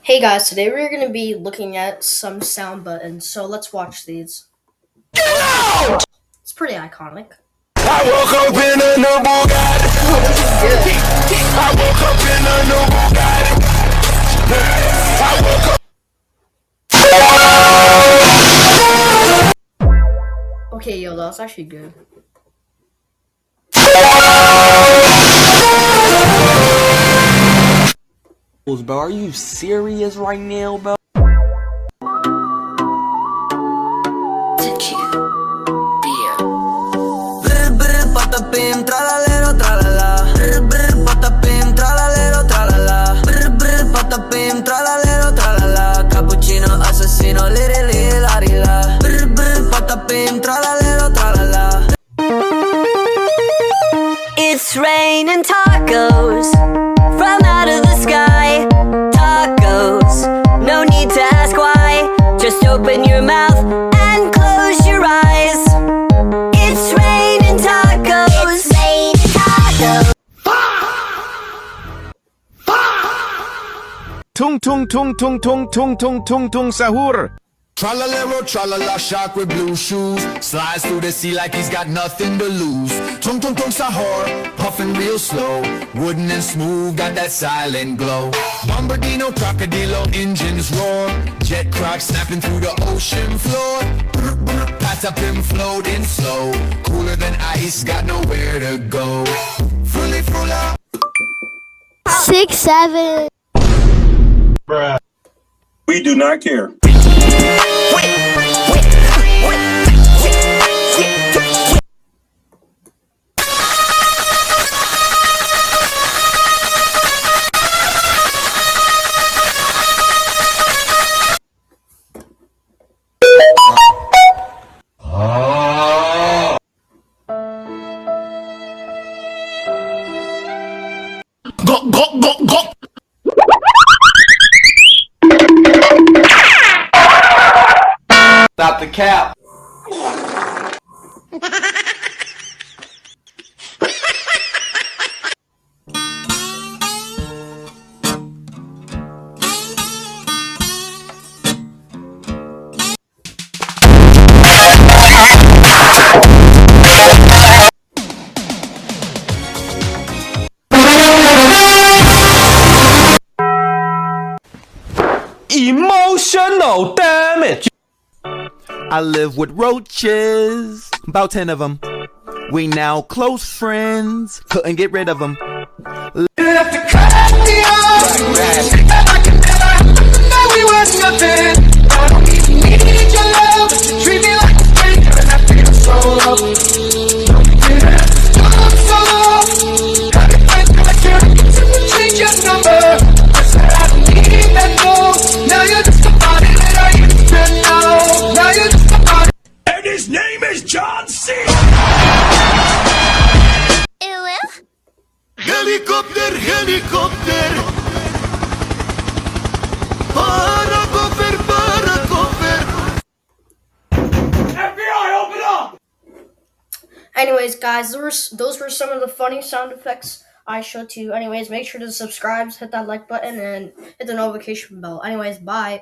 Hey guys, today we're going to be looking at some sound buttons, so let's watch these. It's pretty iconic. I woke up in a new Bugatti. Oh, this is good. I woke up in a new Bugatti. I woke up. Okay, yo, that's actually good. Bro, are you serious right now, bro? Patapim, tralalero, tralala. Patapim, tralalero, tralala. Patapim, tralalero, tralala. Cappuccino, assassino, liri, larila. Patapim, tralalero, tralala. It's raining tacos from out of the sky. Tacos, no need to ask why. Just open your mouth and close your eyes. It's raining tacos. It's raining tacos. Tung tung tung tung tung tung tung tung tung sahur. Tralalero, tralala, shark with blue shoes. Slides through the sea like he's got nothing to lose. Tung tung tung sahur, puffing real slow. Wooden and smooth, got that silent glow. Bombardino, crocodilo, engines roar. Jet crocs snapping through the ocean floor. Patapim floating slow. Cooler than ice, got nowhere to go. Fully frula. 6, 7. We do not care. Go, go, go, go. Stop the cap. Emotional damage. I live with roaches, about 10 of them. We now close friends, couldn't get rid of them. And his name is John C. Helicopter, helicopter. Paracofer, paracofer. FBI, open up! Anyways, guys, those were some of the funny sound effects I showed to you. Anyways, make sure to subscribe, hit that like button, and hit the notification bell. Anyways, bye.